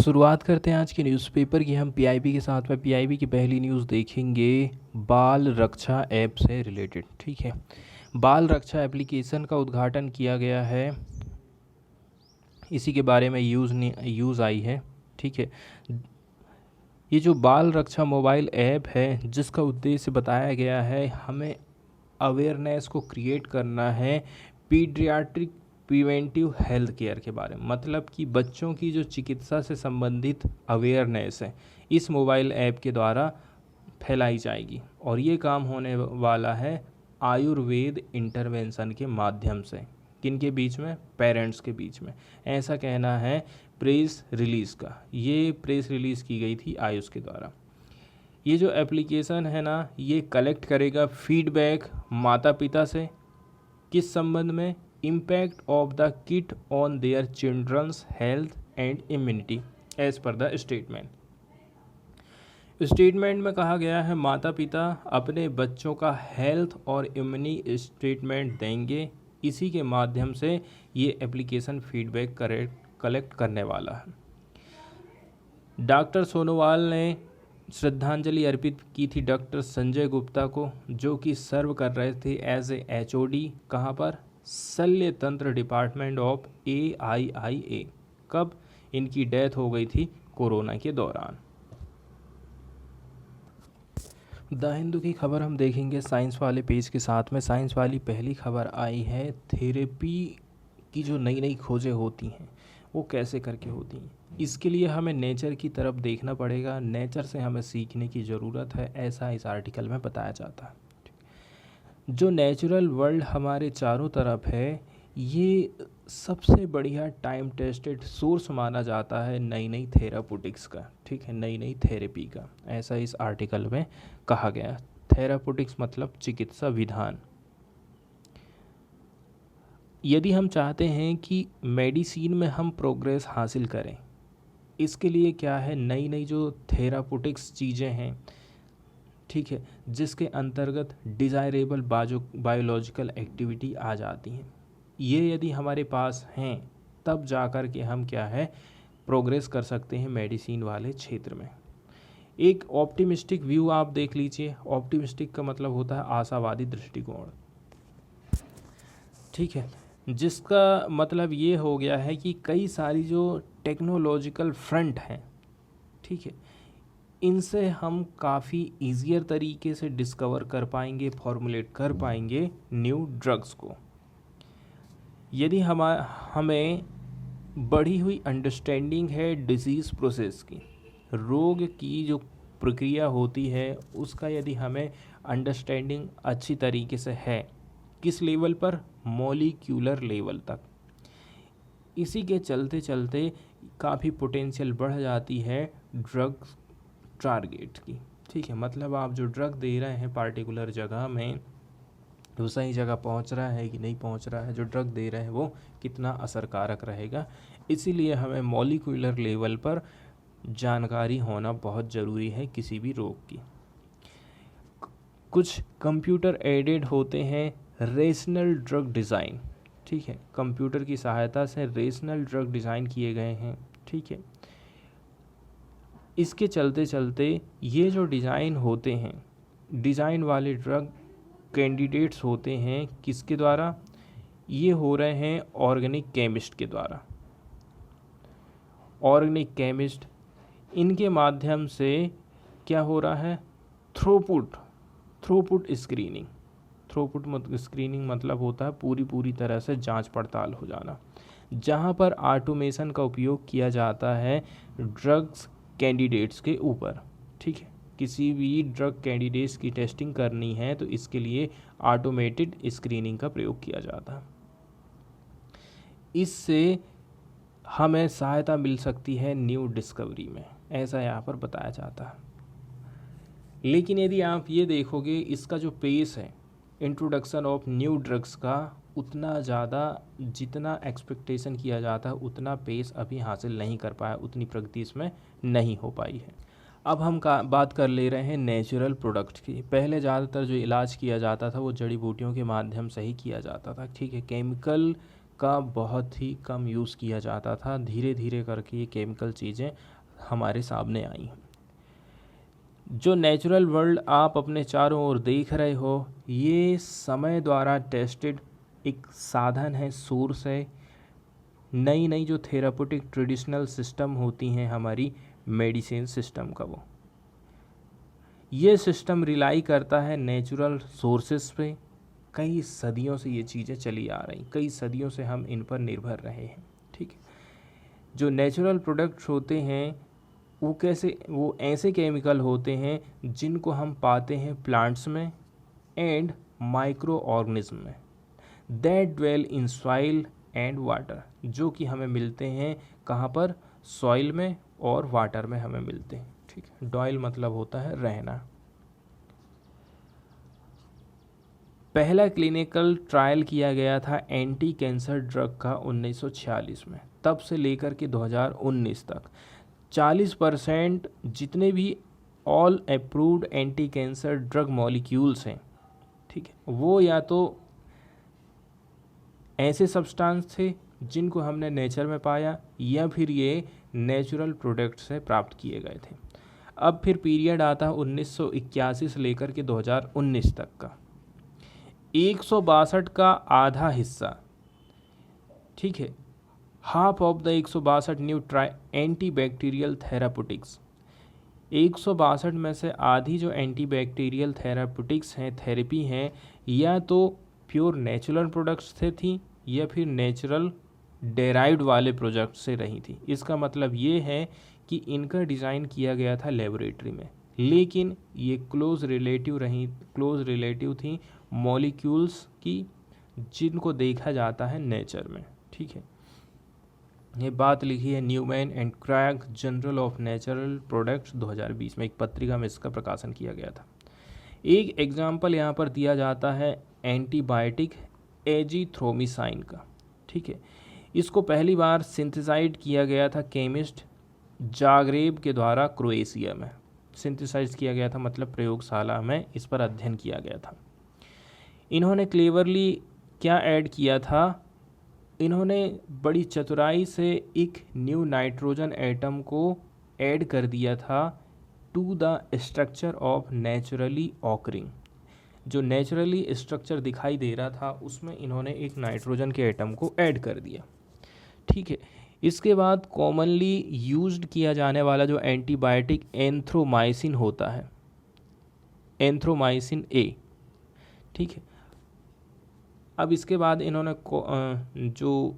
शुरुआत करते हैं आज के न्यूज़पेपर की। हम पीआईबी के साथ में पीआईबी की पहली न्यूज़ देखेंगे बाल रक्षा ऐप से रिलेटेड। ठीक है, बाल रक्षा एप्लीकेशन का उद्घाटन किया गया है, इसी के बारे में यूज़ आई है। ठीक है, ये जो बाल रक्षा मोबाइल ऐप है, जिसका उद्देश्य बताया गया है हमें अवेयरनेस को क्रिएट करना है पीडियाट्रिक प्रिवेंटिव हेल्थ केयर के बारे में। मतलब कि बच्चों की जो चिकित्सा से संबंधित अवेयरनेस है इस मोबाइल ऐप के द्वारा फैलाई जाएगी, और ये काम होने वाला है आयुर्वेद इंटरवेंशन के माध्यम से। किनके बीच में? पेरेंट्स के बीच में, ऐसा कहना है प्रेस रिलीज़ का। ये प्रेस रिलीज़ की गई थी आयुष के द्वारा। ये जो एप्लीकेशन है ना, ये कलेक्ट करेगा फीडबैक माता पिता से। किस संबंध में? Impact of the kit on their childrens health and immunity as per the statement. Statement में कहा गया है माता पिता अपने बच्चों का हेल्थ और इम्यूनी स्टेटमेंट देंगे, इसी के माध्यम से ये एप्लीकेशन फीडबैक कलेक्ट करने वाला है। डॉक्टर सोनोवाल ने श्रद्धांजलि अर्पित की थी डॉक्टर संजय गुप्ता को, जो कि सर्व कर रहे थे एज ए एचओडी। कहाँ पर? शल्य तंत्र डिपार्टमेंट ऑफ AIIA। कब? इनकी डेथ हो गई थी कोरोना के दौरान। द हिंदू की खबर हम देखेंगे साइंस वाले पेज के साथ में। साइंस वाली पहली खबर आई है थेरेपी की जो नई नई खोजें होती हैं वो कैसे करके होती हैं। इसके लिए हमें नेचर की तरफ देखना पड़ेगा, नेचर से हमें सीखने की ज़रूरत है, ऐसा इस आर्टिकल में बताया जाता है। जो नेचुरल वर्ल्ड हमारे चारों तरफ है, ये सबसे बढ़िया टाइम टेस्टेड सोर्स माना जाता है नई नई थेरापुटिक्स का। ठीक है, नई नई थेरेपी का, ऐसा इस आर्टिकल में कहा गया। थेरापुटिक्स मतलब चिकित्सा विधान। यदि हम चाहते हैं कि मेडिसिन में हम प्रोग्रेस हासिल करें, इसके लिए क्या है, नई नई जो थेरापुटिक्स चीज़ें हैं, ठीक है, जिसके अंतर्गत डिज़ायरेबल बायोलॉजिकल एक्टिविटी आ जाती हैं, ये यदि हमारे पास हैं तब जा कर के हम क्या है प्रोग्रेस कर सकते हैं मेडिसिन वाले क्षेत्र में। एक ऑप्टिमिस्टिक व्यू आप देख लीजिए। ऑप्टिमिस्टिक का मतलब होता है आशावादी दृष्टिकोण। ठीक है, जिसका मतलब ये हो गया है कि कई सारी जो टेक्नोलॉजिकल फ्रंट हैं, ठीक है, इनसे हम काफ़ी ईजियर तरीके से डिस्कवर कर पाएंगे, फॉर्मुलेट कर पाएंगे न्यू ड्रग्स को। यदि हमें बढ़ी हुई अंडरस्टैंडिंग है डिजीज़ प्रोसेस की, रोग की जो प्रक्रिया होती है उसका यदि हमें अंडरस्टैंडिंग अच्छी तरीके से है, किस लेवल पर? मॉलिक्यूलर लेवल तक। इसी के चलते चलते काफ़ी पोटेंशियल बढ़ जाती है ड्रग टारगेट की। ठीक है, मतलब आप जो ड्रग दे रहे हैं पार्टिकुलर जगह में, वो सही जगह पहुंच रहा है कि नहीं पहुंच रहा है, जो ड्रग दे रहे हैं वो कितना असरकारक रहेगा। इसीलिए हमें मॉलिक्यूलर लेवल पर जानकारी होना बहुत ज़रूरी है किसी भी रोग की। कुछ कंप्यूटर एडेड होते हैं रेशनल ड्रग डिज़ाइन। ठीक है, कंप्यूटर की सहायता से रेशनल ड्रग डिज़ाइन किए गए हैं। ठीक है, इसके चलते चलते ये जो डिज़ाइन होते हैं, डिज़ाइन वाले ड्रग कैंडिडेट्स होते हैं किसके द्वारा? ये हो रहे हैं ऑर्गेनिक केमिस्ट के द्वारा। ऑर्गेनिक केमिस्ट, इनके माध्यम से क्या हो रहा है? Throughput screening. थ्रूपुट स्क्रीनिंग मतलब होता है पूरी तरह से जांच पड़ताल हो जाना, जहां पर ऑटोमेशन का उपयोग किया जाता है ड्रग्स कैंडिडेट्स के ऊपर। ठीक है, किसी भी ड्रग कैंडिडेट्स की टेस्टिंग करनी है तो इसके लिए ऑटोमेटेड स्क्रीनिंग का प्रयोग किया जाता है। इससे हमें सहायता मिल सकती है न्यू डिस्कवरी में, ऐसा यहाँ पर बताया जाता है। लेकिन यदि आप ये देखोगे, इसका जो पेस है इंट्रोडक्शन ऑफ न्यू ड्रग्स का, उतना ज़्यादा जितना एक्सपेक्टेशन किया जाता है उतना पेस अभी हासिल नहीं कर पाया, उतनी प्रगति इसमें नहीं हो पाई है। अब हम बात कर ले रहे हैं नेचुरल प्रोडक्ट की। पहले ज़्यादातर जो इलाज किया जाता था वो जड़ी बूटियों के माध्यम से ही किया जाता था। ठीक है, केमिकल का बहुत ही कम यूज़ किया जाता था। धीरे धीरे करके ये केमिकल चीज़ें हमारे सामने आई। जो नेचुरल वर्ल्ड आप अपने चारों ओर देख रहे हो, ये समय द्वारा टेस्टेड एक साधन है, सोर्स है। नई नई जो थेरापेटिक ट्रेडिशनल सिस्टम होती हैं हमारी मेडिसिन सिस्टम का, वो ये सिस्टम रिलाई करता है नेचुरल सोर्सेस पे। कई सदियों से ये चीज़ें चली आ रही, कई सदियों से हम इन पर निर्भर रहे हैं। ठीक है, जो नेचुरल प्रोडक्ट्स होते हैं वो ऐसे केमिकल होते हैं जिनको हम पाते हैं प्लांट्स में एंड माइक्रो ऑर्गेनिज्म में, that dwell in soil and water, जो कि हमें मिलते हैं कहाँ पर, सॉइल में और वाटर में हमें मिलते हैं। ठीक है, डॉयल मतलब होता है रहना। पहला क्लिनिकल ट्रायल किया गया था एंटी कैंसर ड्रग का 1946 में। तब से लेकर के 2019 तक 40% जितने भी all approved anti cancer drug molecules हैं, ठीक है, वो या तो ऐसे सब्सटेंस थे जिनको हमने नेचर में पाया, या फिर ये नेचुरल प्रोडक्ट से प्राप्त किए गए थे। अब फिर पीरियड आता है 1981 से लेकर के 2019 तक का। 162 का आधा हिस्सा, ठीक है, half of the 162 new antibacterial therapeutics, 162 में से आधी जो एंटी बैक्टीरियल थेरापुटिक्स हैं, थेरेपी हैं, या तो प्योर नेचुरल प्रोडक्ट्स से थी या फिर नेचुरल डेराइव्ड वाले प्रोडक्ट से रही थी। इसका मतलब ये है कि इनका डिज़ाइन किया गया था लेबोरेटरी में, लेकिन ये क्लोज रिलेटिव थी मॉलिक्यूल्स की, जिनको देखा जाता है नेचर में। ठीक है, ये बात लिखी है Newman and Cragg journal of natural products 2020 में, एक पत्रिका में इसका प्रकाशन किया गया था। एक एग्जाम्पल यहाँ पर दिया जाता है एंटीबायोटिक एजीथ्रोमिसाइन का। ठीक है, इसको पहली बार सिंथेसाइज किया गया था केमिस्ट जाग्रेब के द्वारा क्रोएशिया में। सिंथेसाइज किया गया था मतलब प्रयोगशाला में इस पर अध्ययन किया गया था। इन्होंने क्लेवरली क्या ऐड किया था, इन्होंने बड़ी चतुराई से एक न्यू नाइट्रोजन एटम को ऐड कर दिया था to the structure of naturally occurring. जो नेचुरली स्ट्रक्चर दिखाई दे रहा था उसमें इन्होंने एक नाइट्रोजन के एटम को ऐड कर दिया। ठीक है, इसके बाद कॉमनली यूज्ड किया जाने वाला जो एंटीबायोटिक एंथ्रोमाइसिन होता है, एंथ्रोमाइसिन ए। ठीक है, अब इसके बाद इन्होंने जो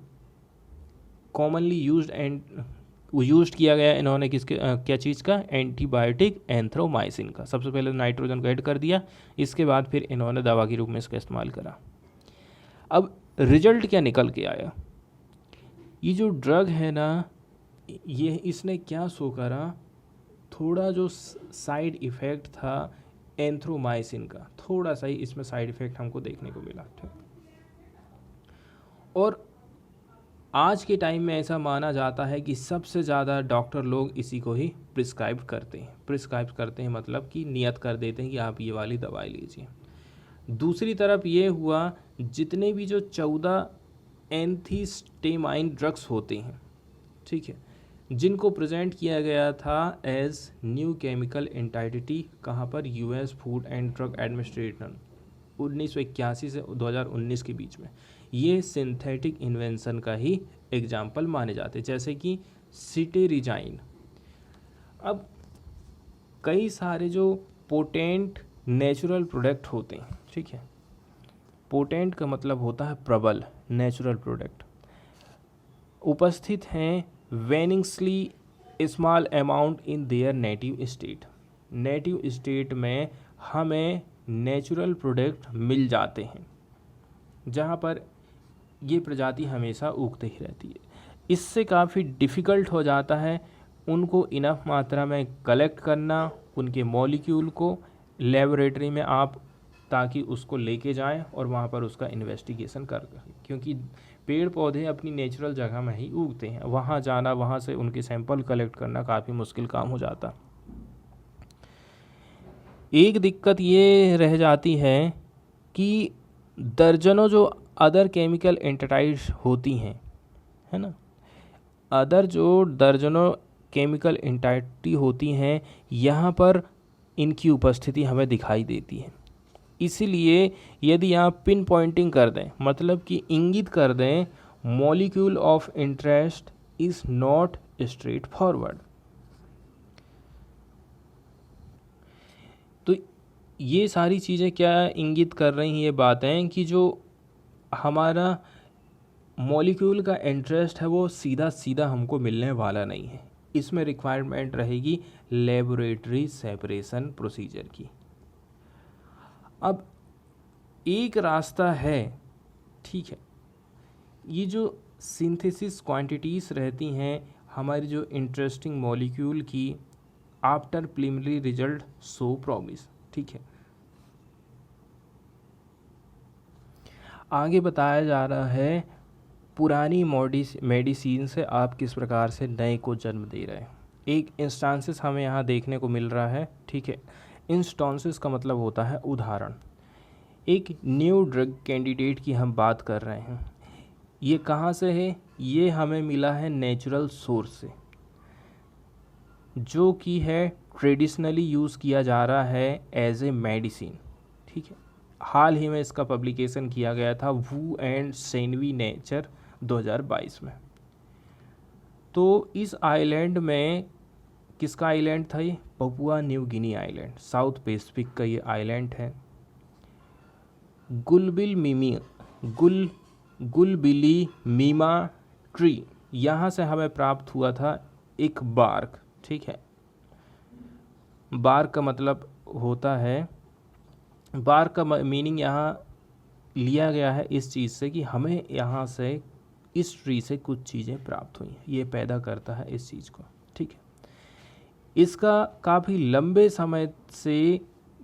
कॉमनली यूज्ड किया गया इन्होंने किसके क्या चीज़ का, एंटीबायोटिक एंथ्रोमाइसिन का। सबसे पहले नाइट्रोजन को ऐड कर दिया, इसके बाद फिर इन्होंने दवा के रूप में इसका इस्तेमाल करा। अब रिजल्ट क्या निकल के आया, ये जो ड्रग है ना, ये इसने क्या शो करा, थोड़ा जो साइड इफ़ेक्ट था एंथ्रोमाइसिन का, थोड़ा सा ही इसमें साइड इफ़ेक्ट हमको देखने को मिला। ठीक, और आज के टाइम में ऐसा माना जाता है कि सबसे ज़्यादा डॉक्टर लोग इसी को ही प्रिस्क्राइब करते हैं मतलब कि नियत कर देते हैं कि आप ये वाली दवाई लीजिए। दूसरी तरफ ये हुआ, जितने भी जो 14 एंथीस्टेमाइन ड्रग्स होते हैं, ठीक है, जिनको प्रेजेंट किया गया था एज न्यू केमिकल एंटिटी, कहाँ पर, US food and drug administration 1981 से 2019 के बीच में, ये सिंथेटिक इन्वेंशन का ही एग्जाम्पल माने जाते, जैसे कि सिटेरिजाइन। अब कई सारे जो पोटेंट नेचुरल प्रोडक्ट होते हैं, ठीक है, पोटेंट का मतलब होता है प्रबल, नेचुरल प्रोडक्ट उपस्थित हैं वेनिंगसली small amount in their native state में हमें नेचुरल प्रोडक्ट मिल जाते हैं, जहाँ पर ये प्रजाति हमेशा उगते ही रहती है। इससे काफ़ी डिफ़िकल्ट हो जाता है उनको इनफ मात्रा में कलेक्ट करना, उनके मॉलिक्यूल को लेबोरेटरी में आप ताकि उसको लेके जाएं और वहाँ पर उसका इन्वेस्टिगेशन कर, क्योंकि पेड़ पौधे अपनी नेचुरल जगह में ही उगते हैं, वहाँ जाना, वहाँ से उनके सैंपल कलेक्ट करना काफ़ी मुश्किल काम हो जाता। एक दिक्कत ये रह जाती है कि दर्जनों जो अदर केमिकल एंटिटीज होती हैं, है ना, अदर जो दर्जनों केमिकल एंटिटी होती हैं, यहाँ पर इनकी उपस्थिति हमें दिखाई देती है। इसीलिए यदि आप पिन पॉइंटिंग कर दें, मतलब कि इंगित कर दें, molecule of interest is not straight forward, तो ये सारी चीज़ें क्या इंगित कर रही हैं, ये बातें कि जो हमारा मॉलिक्यूल का इंटरेस्ट है वो सीधा सीधा हमको मिलने वाला नहीं है। इसमें रिक्वायरमेंट रहेगी लेबोरेटरी सेपरेशन प्रोसीजर की। अब एक रास्ता है, ठीक है, ये जो सिंथेसिस क्वांटिटीज़ रहती हैं हमारी जो इंटरेस्टिंग मॉलिक्यूल की, after preliminary result so promise, ठीक है। आगे बताया जा रहा है पुरानी मेडिसिन से आप किस प्रकार से नए को जन्म दे रहे हैं। एक इंस्टांसेस हमें यहाँ देखने को मिल रहा है, ठीक है। इंस्टांसेस का मतलब होता है उदाहरण। एक न्यू ड्रग कैंडिडेट की हम बात कर रहे हैं, ये कहाँ से है, ये हमें मिला है नेचुरल सोर्स से, जो कि है ट्रेडिशनली यूज़ किया जा रहा है एज ए मेडिसिन, ठीक है। हाल ही में इसका पब्लिकेशन किया गया था वू एंड सेनवी नेचर 2022 में। तो इस आइलैंड में, किसका आइलैंड था ये, Papua New Guinea island, south Pacific का ये आइलैंड है। गुलबिली मीमा ट्री, यहाँ से हमें प्राप्त हुआ था एक बार्क, ठीक है। बार्क का मतलब होता है, बार्क का मीनिंग यहाँ लिया गया है इस चीज़ से कि हमें यहाँ से इस ट्री से कुछ चीज़ें प्राप्त हुई हैं, ये पैदा करता है इस चीज़ को, ठीक है। इसका काफ़ी लंबे समय से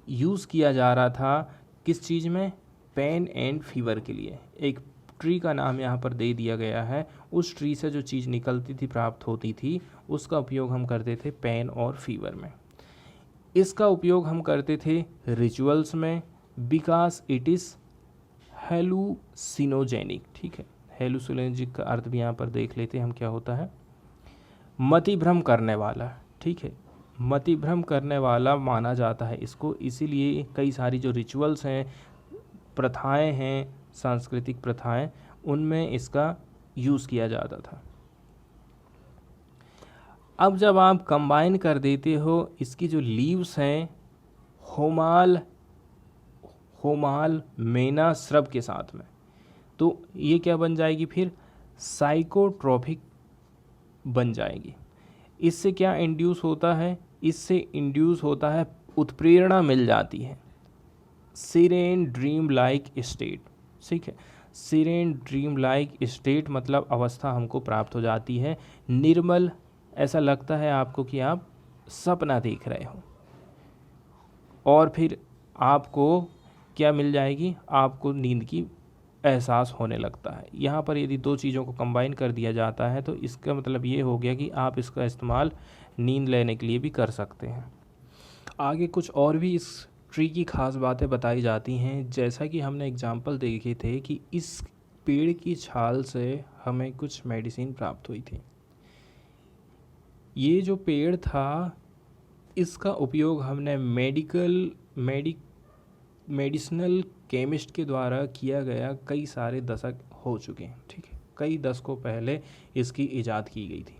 यूज़ किया जा रहा था, किस चीज़ में, पेन एंड फीवर के लिए। एक ट्री का नाम यहाँ पर दे दिया गया है, उस ट्री से जो चीज़ निकलती थी, प्राप्त होती थी, उसका उपयोग हम करते थे पेन और फीवर में। इसका उपयोग हम करते थे रिचुअल्स में, बिकॉज इट इज़ हेलुसिनोजेनिक, ठीक है। हेलुसिनोजेनिक का अर्थ भी यहाँ पर देख लेते हैं हम, क्या होता है, मतिभ्रम करने वाला, ठीक है। मतिभ्रम करने वाला माना जाता है इसको, इसीलिए कई सारी जो रिचुअल्स हैं, प्रथाएं हैं, सांस्कृतिक प्रथाएं, उनमें इसका यूज़ किया जाता था। अब जब आप कंबाइन कर देते हो इसकी जो लीव्स हैं होमाल मेना श्रब के साथ में, तो ये क्या बन जाएगी, फिर साइकोट्रोपिक बन जाएगी। इससे क्या इंड्यूस होता है, इससे इंड्यूस होता है, उत्प्रेरणा मिल जाती है, सीरेन ड्रीम लाइक स्टेट, ठीक है। सीरेन ड्रीम लाइक स्टेट मतलब अवस्था हमको प्राप्त हो जाती है, निर्मल, ऐसा लगता है आपको कि आप सपना देख रहे हो, और फिर आपको क्या मिल जाएगी, आपको नींद की एहसास होने लगता है। यहाँ पर यदि दो चीज़ों को कंबाइन कर दिया जाता है तो इसका मतलब ये हो गया कि आप इसका इस्तेमाल नींद लेने के लिए भी कर सकते हैं। आगे कुछ और भी इस ट्री की खास बातें बताई जाती हैं, जैसा कि हमने एग्जाम्पल देखे थे कि इस पेड़ की छाल से हमें कुछ मेडिसिन प्राप्त हुई थी। ये जो पेड़ था, इसका उपयोग हमने मेडिसिनल केमिस्ट के द्वारा किया गया, कई सारे दशक हो चुके हैं, ठीक है। कई दशकों पहले इसकी इजाद की गई थी,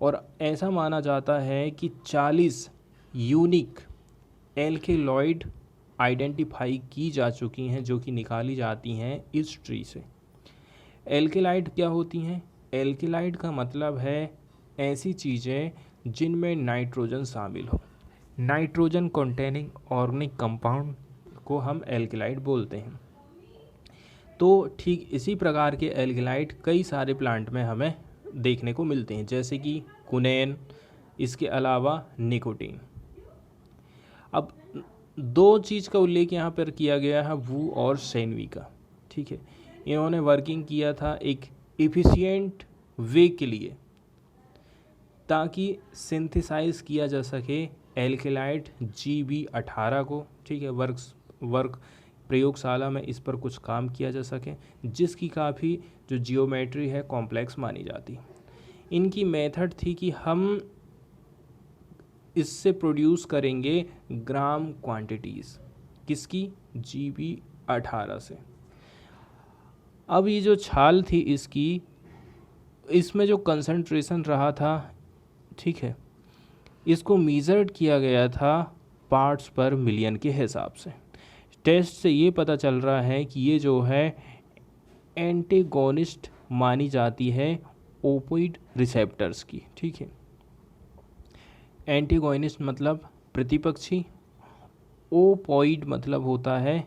और ऐसा माना जाता है कि 40 यूनिक एल्केलॉइड आइडेंटिफाई की जा चुकी हैं, जो कि निकाली जाती हैं इस ट्री से। एल्केलाइड क्या होती हैं, एल्केलाइड का मतलब है ऐसी चीज़ें जिनमें नाइट्रोजन शामिल हो। नाइट्रोजन कंटेनिंग ऑर्गेनिक कंपाउंड को हम एल्केलाइड बोलते हैं। तो ठीक इसी प्रकार के एल्केलाइड कई सारे प्लांट में हमें देखने को मिलते हैं, जैसे कि कुनेन, इसके अलावा निकोटीन। अब दो चीज़ का उल्लेख यहाँ पर किया गया है, वू और सेनवी का, ठीक है। इन्होंने वर्किंग किया था एक एफिशिएंट वे के लिए, ताकि सिंथेसाइज किया जा सके एल्केलाइड GB18 को, ठीक है। वर्क प्रयोगशाला में इस पर कुछ काम किया जा सके, जिसकी काफ़ी जो जियोमेट्री है कॉम्प्लेक्स मानी जाती। इनकी मेथड थी कि हम इससे प्रोड्यूस करेंगे ग्राम क्वांटिटीज़, किसकी, GB18 से। अब ये जो छाल थी इसकी, इसमें जो कंसंट्रेशन रहा था, ठीक है, इसको मीज़र्ड किया गया था पार्ट्स पर मिलियन के हिसाब से। टेस्ट से ये पता चल रहा है कि ये जो है एंटेगोनिस्ट मानी जाती है ओपियोइड रिसेप्टर्स की, ठीक है। एंटेगोनिस्ट मतलब प्रतिपक्षी, ओपियोइड मतलब होता है,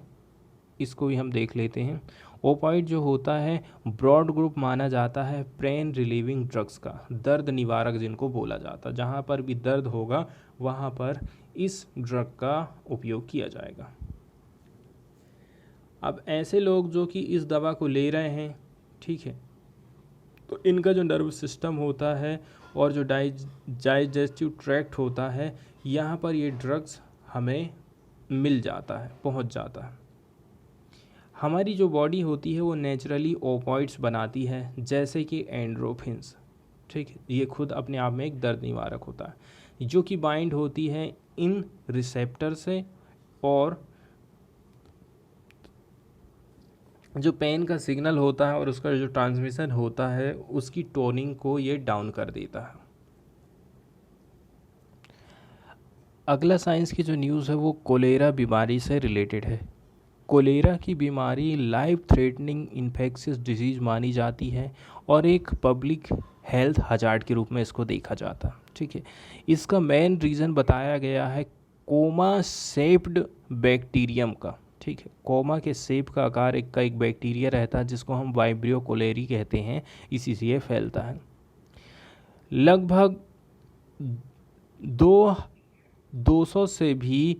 इसको भी हम देख लेते हैं। ओपियोइड जो होता है ब्रॉड ग्रुप माना जाता है पेन रिलीविंग ड्रग्स का, दर्द निवारक जिनको बोला जाता है। जहाँ पर भी दर्द होगा वहाँ पर इस ड्रग का उपयोग किया जाएगा। अब ऐसे लोग जो कि इस दवा को ले रहे हैं, ठीक है, तो इनका जो नर्व सिस्टम होता है और जो डाइजेस्टिव ट्रैक्ट होता है, यहाँ पर ये ड्रग्स हमें मिल जाता है, पहुँच जाता है। हमारी जो बॉडी होती है वो नेचुरली ओपियोइड्स बनाती है, जैसे कि एंड्रोफिन्स, ठीक है, ये खुद अपने आप में एक दर्द निवारक होता है, जो कि बाइंड होती है इन रिसेप्टर से, और जो पेन का सिग्नल होता है और उसका जो ट्रांसमिशन होता है उसकी टोनिंग को ये डाउन कर देता है। अगला साइंस की जो न्यूज़ है वो कोलेरा बीमारी से रिलेटेड है। कोलेरा की बीमारी लाइफ थ्रेटनिंग इन्फेक्शियस डिजीज़ मानी जाती है और एक पब्लिक हेल्थ हजार्ड के रूप में इसको देखा जाता है, ठीक है। इसका मेन रीज़न बताया गया है कोमा शेप्ड बैक्टीरियम का, ठीक है। कोमा के शेप का आकार एक बैक्टीरिया रहता है जिसको हम वाइब्रियो कोलेरी कहते हैं, इसी से ये फैलता है। लगभग 200 से भी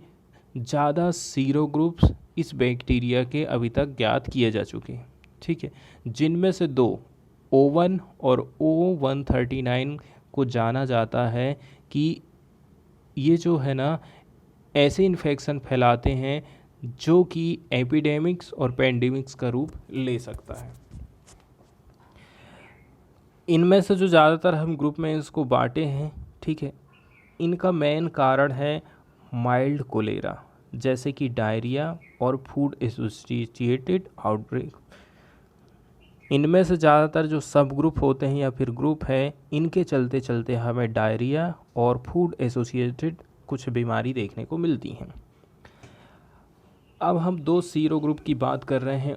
ज़्यादा सीरो ग्रुप्स इस बैक्टीरिया के अभी तक ज्ञात किए जा चुके हैं, ठीक है, जिनमें से 2 O1 और O139 को जाना जाता है कि ये जो है ना ऐसे इन्फेक्शन फैलाते हैं जो कि एपिडेमिक्स और पेंडेमिक्स का रूप ले सकता है। इनमें से जो ज़्यादातर हम ग्रुप में इसको बांटे हैं, ठीक है, इनका मेन कारण है माइल्ड कोलेरा, जैसे कि डायरिया और फूड एसोसिएटेड आउटब्रेक। इनमें से ज़्यादातर जो सब ग्रुप होते हैं या फिर ग्रुप है, इनके चलते चलते हमें डायरिया और फूड एसोसिएटेड कुछ बीमारी देखने को मिलती हैं। अब हम 2 सीरो ग्रुप की बात कर रहे हैं।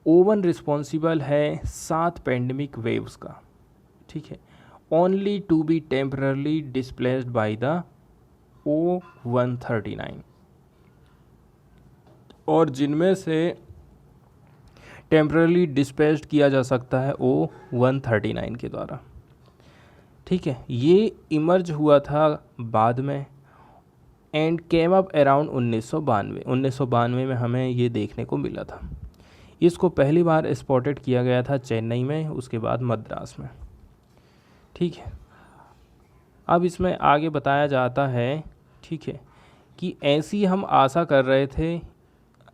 O1 रिस्पॉन्सिबल है 7 पेंडेमिक वेव्स का, ठीक है, only to be temporarily displaced by the O139, और जिनमें से टेम्परली डिस्प्लेस्ड किया जा सकता है O139 के द्वारा, ठीक है। ये इमर्ज हुआ था बाद में एंड केम अप अराउंड 1992 में हमें ये देखने को मिला था। इसको पहली बार स्पॉटेड किया गया था चेन्नई में, उसके बाद मद्रास में, ठीक है। अब इसमें आगे बताया जाता है, ठीक है, कि ऐसी हम आशा कर रहे थे,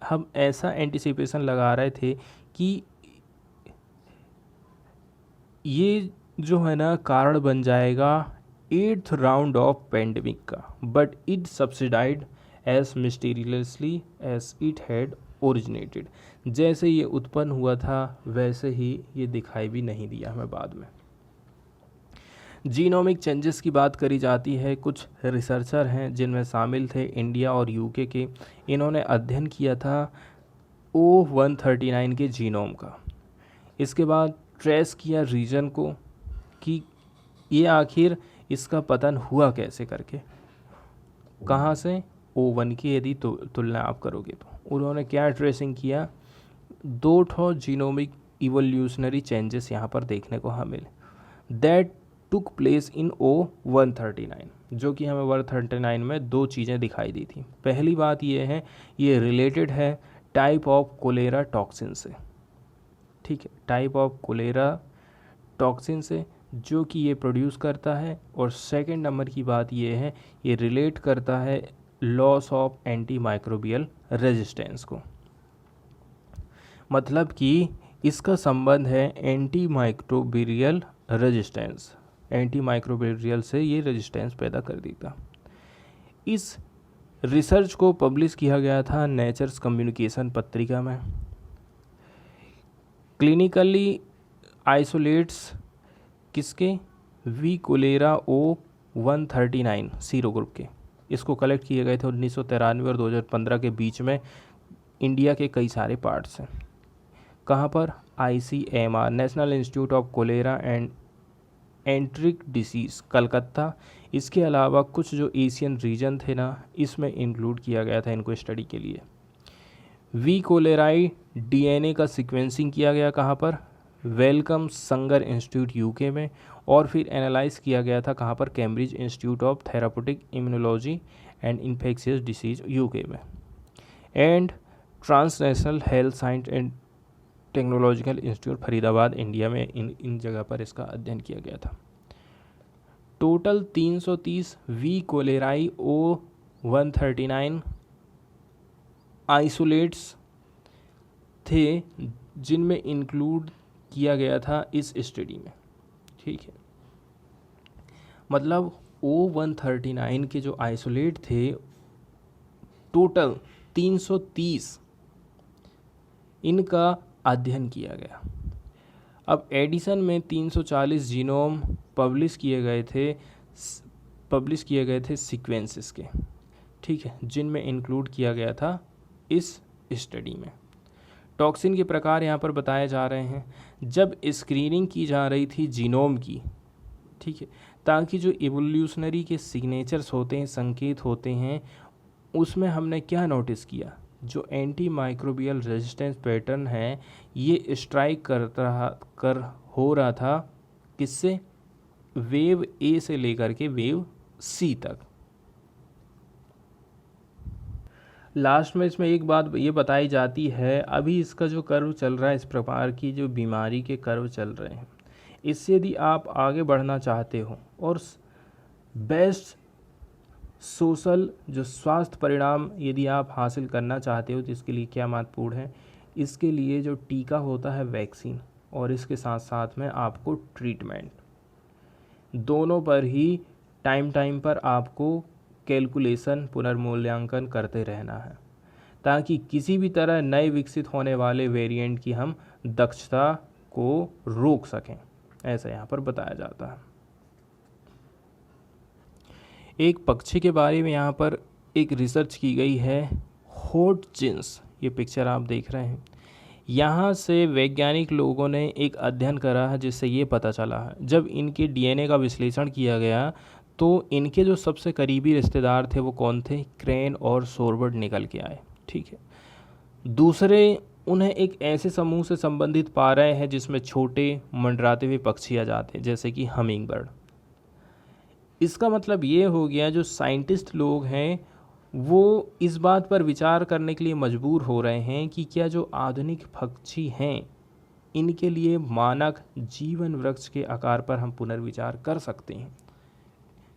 हम ऐसा एंटिसिपेशन लगा रहे थे कि ये जो है ना कारण बन जाएगा 8th राउंड ऑफ पेंडेमिक का, but it subsided as mysteriously as it had originated. जैसे ये उत्पन्न हुआ था वैसे ही ये दिखाई भी नहीं दिया हमें बाद में। जीनोमिक चेंजेस की बात करी जाती है। कुछ रिसर्चर हैं जिनमें शामिल थे इंडिया और यूके के, इन्होंने अध्ययन किया था O139 के जीनोम का। इसके बाद ट्रेस किया रीजन को कि ये आखिर इसका पतन हुआ कैसे करके, कहाँ से, O1 की यदि तुलना आप करोगे तो। उन्होंने क्या ट्रेसिंग किया, 2 जीनोमिक इवोल्यूशनरी चेंजेस यहाँ पर देखने को हमें मिले that took place in O139, जो कि हमें 139 में 2 चीज़ें दिखाई दी थी। पहली बात ये है, ये रिलेटेड है टाइप ऑफ कोलेरा टॉक्सिन से, ठीक है, टाइप ऑफ कोलेरा टॉक्सिन से जो कि ये प्रोड्यूस करता है। और सेकंड नंबर की बात ये है, ये रिलेट करता है loss of anti microbial resistance को। मतलब कि इसका संबंध है anti microbial resistance, anti microbial से ये रेजिस्टेंस पैदा कर देता। इस रिसर्च को पब्लिश किया गया था नेचर्स कम्युनिकेशन पत्रिका में। क्लिनिकली आइसोलेट्स किसके, V cholera O139 sero group के, इसको कलेक्ट किए गए थे 1993 और 2015 के बीच में इंडिया के कई सारे पार्ट से। कहाँ पर, ICMR National Institute of Cholera and Enteric Disease Calcutta. इसके अलावा कुछ जो एशियन रीजन थे ना, इसमें इंक्लूड किया गया था इनको स्टडी के लिए। वी कोलेराई DNA का सीक्वेंसिंग किया गया कहाँ पर, वेलकम संगर इंस्टीट्यूट यूके में, और फिर एनालाइज किया गया था कहाँ पर, Cambridge institute of therapeutic immunology and infectious disease UK में, and translational health science and technological institute Faridabad India में इन जगह पर इसका अध्ययन किया गया था। Total 330 we cholerae O139 isolates थे जिनमें इंक्लूड किया गया था इस स्टडी में। ठीक है, मतलब O139 के जो आइसोलेट थे टोटल 330, इनका अध्ययन किया गया। अब एडिशन में 340 जीनोम पब्लिश किए गए थे सीक्वेंसेस के, ठीक है, जिनमें इंक्लूड किया गया था इस स्टडी में। टॉक्सिन के प्रकार यहाँ पर बताए जा रहे हैं। जब स्क्रीनिंग की जा रही थी जीनोम की, ठीक है, ताकि जो इवोल्यूशनरी के सिग्नेचर्स होते हैं, संकेत होते हैं, उसमें हमने क्या नोटिस किया, जो एंटी माइक्रोबियल रेजिस्टेंस पैटर्न है ये स्ट्राइक हो रहा था किससे, वेव ए से लेकर के वेव सी तक। लास्ट में इसमें एक बात ये बताई जाती है, अभी इसका जो कर्व चल रहा है, इस प्रकार की जो बीमारी के कर्व चल रहे हैं, इससे यदि आप आगे बढ़ना चाहते हो और बेस्ट सोशल जो स्वास्थ्य परिणाम यदि आप हासिल करना चाहते हो, तो इसके लिए क्या महत्वपूर्ण है, इसके लिए जो टीका होता है वैक्सीन, और इसके साथ साथ में आपको ट्रीटमेंट, दोनों पर ही टाइम पर आपको कैलकुलेशन पुनर्मूल्यांकन करते रहना है, ताकि किसी भी तरह नए विकसित होने वाले वेरिएंट की हम दक्षता को रोक सकें, ऐसा यहाँ पर बताया जाता है। एक पक्षी के बारे में यहाँ पर एक रिसर्च की गई है, होटचिन्स, ये पिक्चर आप देख रहे हैं, यहाँ से वैज्ञानिक लोगों ने एक अध्ययन करा है, जिससे ये पता चला है जब इनके DNA का विश्लेषण किया गया तो इनके जो सबसे करीबी रिश्तेदार थे वो कौन थे, क्रेन और शोरबर्ड निकल के आए। ठीक है, दूसरे उन्हें एक ऐसे समूह से संबंधित पा रहे हैं जिसमें छोटे मंडराते हुए पक्षी आ जाते हैं, जैसे कि हमिंग बर्ड। इसका मतलब ये हो गया, जो साइंटिस्ट लोग हैं वो इस बात पर विचार करने के लिए मजबूर हो रहे हैं कि क्या जो आधुनिक पक्षी हैं इनके लिए मानक जीवन वृक्ष के आकार पर हम पुनर्विचार कर सकते हैं।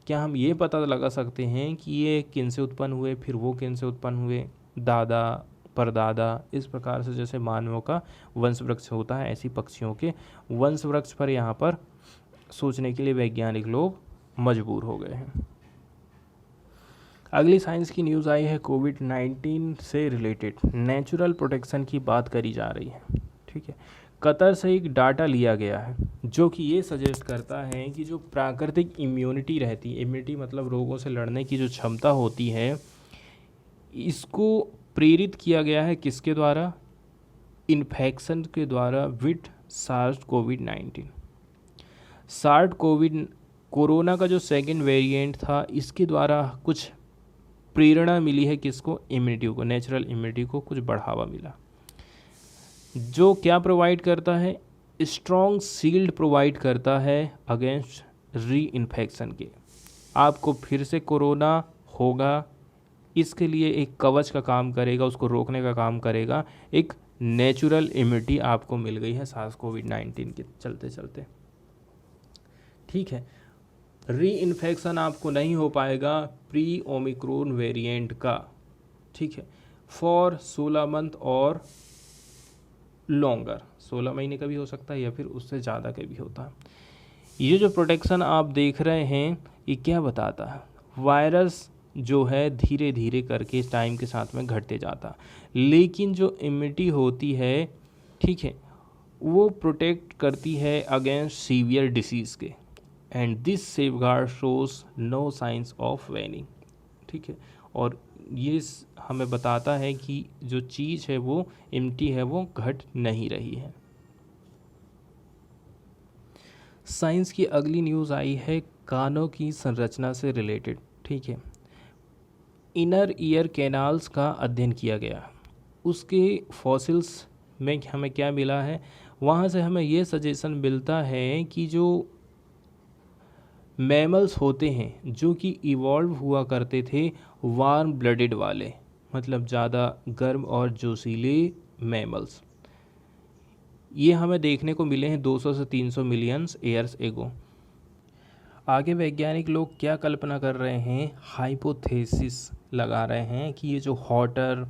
क्या हम ये पता लगा सकते हैं कि ये किन से उत्पन्न हुए, फिर वो किन से उत्पन्न हुए, दादा परदादा, इस प्रकार से जैसे मानवों का वंश वृक्ष होता है, ऐसी पक्षियों के वंश वृक्ष पर यहाँ पर सोचने के लिए वैज्ञानिक लोग मजबूर हो गए हैं। अगली साइंस की न्यूज़ आई है कोविड-19 से रिलेटेड, नेचुरल प्रोटेक्शन की बात करी जा रही है। ठीक है, कतर से एक डाटा लिया गया है जो कि ये सजेस्ट करता है कि जो प्राकृतिक इम्यूनिटी रहती है, इम्यूनिटी मतलब रोगों से लड़ने की जो क्षमता होती है, इसको प्रेरित किया गया है किसके द्वारा, इन्फेक्शन के द्वारा विद सार्स कोविड-19। कोरोना का जो सेकेंड वेरिएंट था, इसके द्वारा कुछ प्रेरणा मिली है किसको, इम्यूनिटी को, नेचुरल इम्यूनिटी को कुछ बढ़ावा मिला, जो क्या प्रोवाइड करता है, स्ट्रॉन्ग शील्ड प्रोवाइड करता है अगेंस्ट री इन्फेक्शन के। आपको फिर से कोरोना होगा, इसके लिए एक कवच का काम करेगा, उसको रोकने का काम करेगा, एक नेचुरल इम्यूनिटी आपको मिल गई है सार्स कोविड-19 के चलते चलते। ठीक है, री इन्फेक्शन आपको नहीं हो पाएगा प्री ओमिक्रॉन वेरिएंट का। ठीक है, फॉर 16 मंथ और लॉन्गर, 16 महीने का भी हो सकता है या फिर उससे ज़्यादा का भी होता है। ये जो प्रोटेक्शन आप देख रहे हैं ये क्या बताता है, वायरस जो है धीरे धीरे करके टाइम के साथ में घटते जाता, लेकिन जो इम्यूनिटी होती है, ठीक है, वो प्रोटेक्ट करती है अगेंस्ट सीवियर डिसीज़ के। And this safeguard shows no signs of waning, ठीक है। और ये हमें बताता है कि जो चीज़ है वो इम्यूनिटी है वो घट नहीं रही है। साइंस की अगली न्यूज़ आई है कानों की संरचना से रिलेटेड, ठीक है। इनर ईयर कैनाल्स का अध्ययन किया गया, उसके फॉसिल्स में हमें क्या मिला है, वहाँ से हमें ये सजेशन मिलता है कि जो मैमल्स होते हैं जो कि इवॉल्व हुआ करते थे वार्म ब्लडेड वाले, मतलब ज़्यादा गर्म और जोशीले मैमल्स, ये हमें देखने को मिले हैं 200 से 300 मिलियंस ईयर्स एगो। आगे वैज्ञानिक लोग क्या कल्पना कर रहे हैं, हाइपोथेसिस लगा रहे हैं कि ये जो हॉटर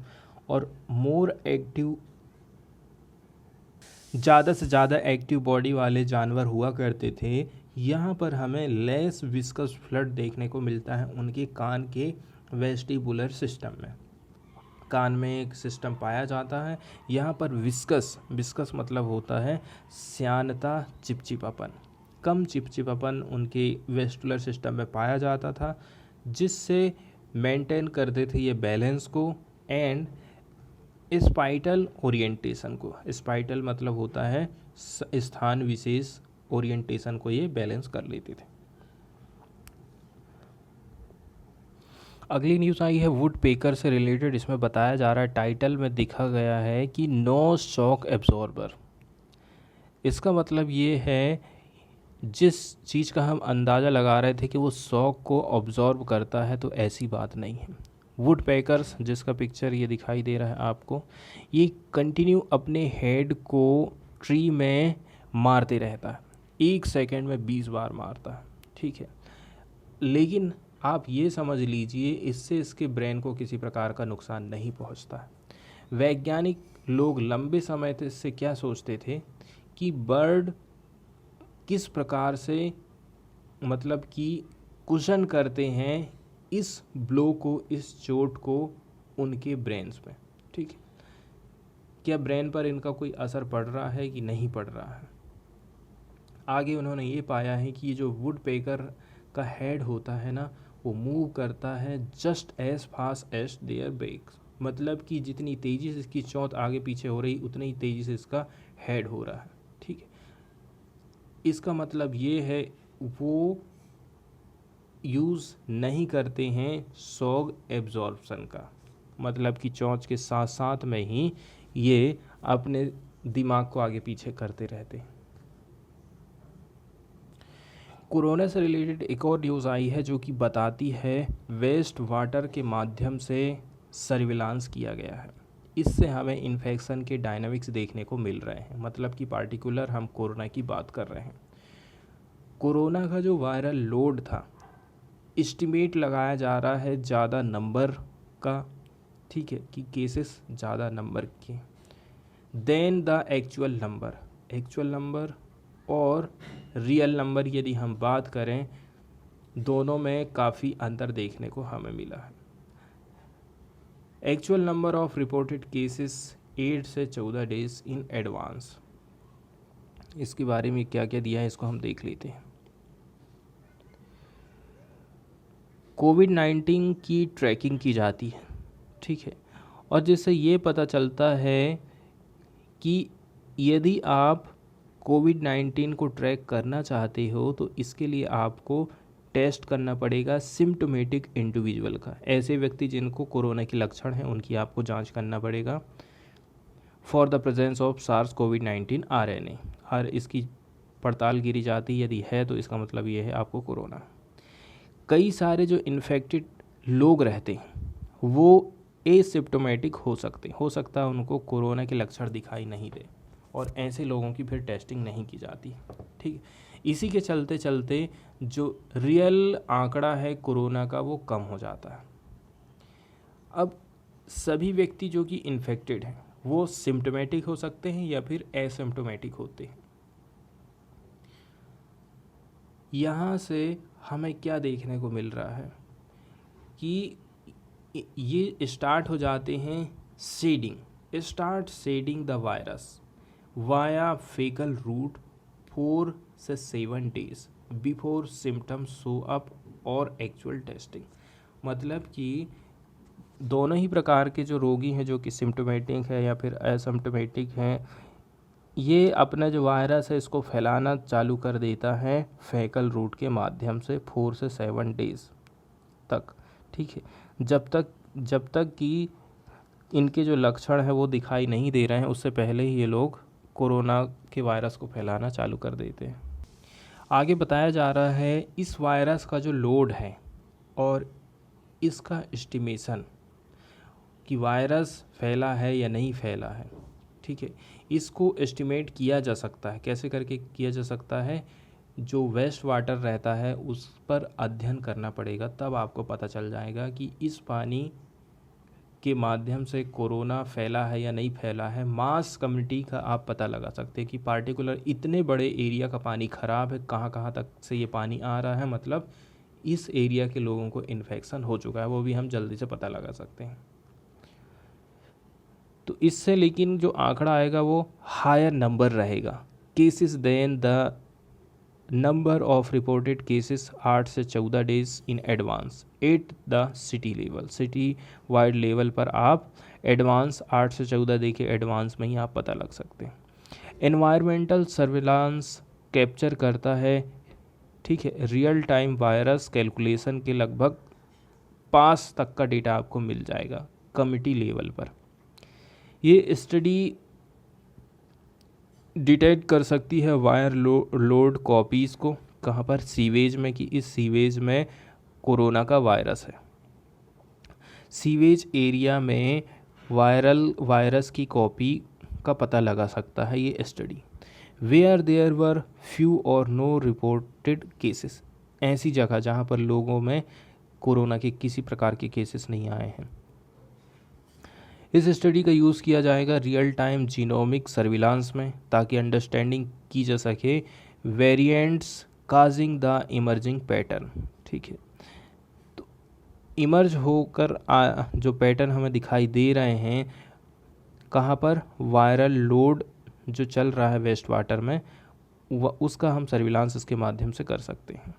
और मोर एक्टिव, ज़्यादा से ज़्यादा एक्टिव बॉडी वाले जानवर हुआ करते थे, यहाँ पर हमें लेस विस्कस फ्लड देखने को मिलता है उनके कान के वेस्टिबुलर सिस्टम में। कान में एक सिस्टम पाया जाता है, यहाँ पर विस्कस मतलब होता है श्यानता, चिपचिपापन, कम चिपचिपापन उनके वेस्टिबुलर सिस्टम में पाया जाता था, जिससे मेंटेन करते थे ये बैलेंस को एंड स्पाइटल ओरिएंटेशन को। स्पाइटल मतलब होता है स्थान विशेष ओरिएंटेशन को ये बैलेंस कर लेते थे। अगली न्यूज़ आई है वुड पेकर से रिलेटेड। इसमें बताया जा रहा है, टाइटल में दिखा गया है कि नो शॉक एब्जॉर्बर। इसका मतलब ये है जिस चीज़ का हम अंदाज़ा लगा रहे थे कि वो शॉक को ऑब्जॉर्व करता है, तो ऐसी बात नहीं है। वुड पैकर्स, जिसका पिक्चर ये दिखाई दे रहा है आपको, ये कंटिन्यू अपने हेड को ट्री में मारते रहता है, 1 सेकेंड में 20 बार मारता है, ठीक है। लेकिन आप ये समझ लीजिए इससे इसके ब्रेन को किसी प्रकार का नुकसान नहीं पहुंचता है। वैज्ञानिक लोग लंबे समय से इससे क्या सोचते थे कि बर्ड किस प्रकार से मतलब कि कुशन करते हैं इस ब्लो को, इस चोट को उनके ब्रेन्स पे, ठीक है, क्या ब्रेन पर इनका कोई असर पड़ रहा है कि नहीं पड़ रहा है। आगे उन्होंने ये पाया है कि जो वुड पेकर का हेड होता है ना, वो मूव करता है just as fast as their bakes, मतलब कि जितनी तेज़ी से इसकी चोंच आगे पीछे हो रही उतनी ही तेज़ी से इसका हेड हो रहा है, ठीक है। इसका मतलब ये है वो यूज़ नहीं करते हैं शॉक एब्जॉर्प्शन का, मतलब कि चोंच के साथ साथ में ही ये अपने दिमाग को आगे पीछे करते रहते हैं। कोरोना से रिलेटेड एक और न्यूज़ आई है जो कि बताती है वेस्ट वाटर के माध्यम से सर्विलांस किया गया है, इससे हमें इन्फेक्शन के डायनामिक्स देखने को मिल रहे हैं, मतलब कि पार्टिकुलर हम कोरोना की बात कर रहे हैं। कोरोना का जो वायरल लोड था, एस्टिमेट लगाया जा रहा है ज़्यादा नंबर का, ठीक है, कि केसेस ज़्यादा नंबर के देन द एक्चुअल नंबर और रियल नंबर यदि हम बात करें, दोनों में काफ़ी अंतर देखने को हमें मिला है। Actual number of reported cases 8 से 14 डेज इन एडवांस। इसके बारे में क्या क्या दिया है इसको हम देख लेते हैं। कोविड-19 की ट्रैकिंग की जाती है, ठीक है, और जिससे ये पता चलता है कि यदि आप कोविड-19 को ट्रैक करना चाहते हो तो इसके लिए आपको टेस्ट करना पड़ेगा सिम्टोमेटिक इंडिविजुअल का। ऐसे व्यक्ति जिनको कोरोना के लक्षण हैं उनकी आपको जांच करना पड़ेगा for the presence of SARS कोविड-19 RNA। हर इसकी पड़ताल गिरी जाती, यदि है तो इसका मतलब ये है आपको कोरोना। कई सारे जो इन्फेक्टेड लोग रहते हैं वो एसिम्प्टोमेटिक हो सकता है उनको कोरोना के लक्षण दिखाई नहीं दे, और ऐसे लोगों की फिर टेस्टिंग नहीं की जाती, ठीक। इसी के चलते चलते जो रियल आंकड़ा है कोरोना का वो कम हो जाता है। अब सभी व्यक्ति जो कि इन्फेक्टेड हैं वो सिम्टोमेटिक हो सकते हैं या फिर एसिम्टोमेटिक होते हैं। यहाँ से हमें क्या देखने को मिल रहा है कि ये स्टार्ट हो जाते हैं shedding the virus via faecal route 4 से 7 days before symptoms show up और एक्चुअल टेस्टिंग। मतलब कि दोनों ही प्रकार के जो रोगी हैं, जो कि सिम्टोमेटिक है या फिर एसिम्टोमेटिक हैं, ये अपना जो वायरस है इसको फैलाना चालू कर देता है फेकल रूट के माध्यम से 4 से 7 डेज तक। ठीक है, जब तक कि इनके जो लक्षण है वो दिखाई नहीं दे रहे हैं, उससे पहले ही ये लोग कोरोना के वायरस को फैलाना चालू कर देते हैं। आगे बताया जा रहा है इस वायरस का जो लोड है और इसका एस्टिमेशन कि वायरस फैला है या नहीं फैला है, ठीक है, इसको एस्टिमेट किया जा सकता है। कैसे करके किया जा सकता है? जो वेस्ट वाटर रहता है उस पर अध्ययन करना पड़ेगा, तब आपको पता चल जाएगा कि इस पानी के माध्यम से कोरोना फैला है या नहीं फैला है। मास कम्युनिटी का आप पता लगा सकते हैं कि पार्टिकुलर इतने बड़े एरिया का पानी ख़राब है, कहाँ कहाँ तक से ये पानी आ रहा है, मतलब इस एरिया के लोगों को इन्फेक्शन हो चुका है, वो भी हम जल्दी से पता लगा सकते हैं। तो इससे लेकिन जो आंकड़ा आएगा वो हायर नंबर रहेगा cases than the number of reported cases 8 से 14 days in advance at the city level. City wide level पर आप एडवांस 8 से 14 देखिए, एडवांस में ही आप पता लग सकते हैं। एनवायरमेंटल सर्विलांस कैप्चर करता है, ठीक है, रियल टाइम वायरस कैलकुलेशन के लगभग 5 तक का डेटा आपको मिल जाएगा कमिटी लेवल पर। ये स्टडी डिटेक्ट कर सकती है वायर लोड कॉपीज़ को, कहाँ पर? सीवेज में, कि इस सीवेज में कोरोना का वायरस है। सीवेज एरिया में वायरस की कॉपी का पता लगा सकता है ये study. Where there were few और नो रिपोर्टेड केसेस, ऐसी जगह जहाँ पर लोगों में कोरोना के किसी प्रकार के केसेस नहीं आए हैं। इस स्टडी का यूज़ किया जाएगा रियल टाइम जीनोमिक सर्विलांस में, ताकि अंडरस्टैंडिंग की जा सके variants causing the emerging pattern. ठीक है, तो इमर्ज होकर जो पैटर्न हमें दिखाई दे रहे हैं, कहाँ पर? वायरल लोड जो चल रहा है वेस्ट वाटर में, उसका हम सर्विलांस इसके माध्यम से कर सकते हैं।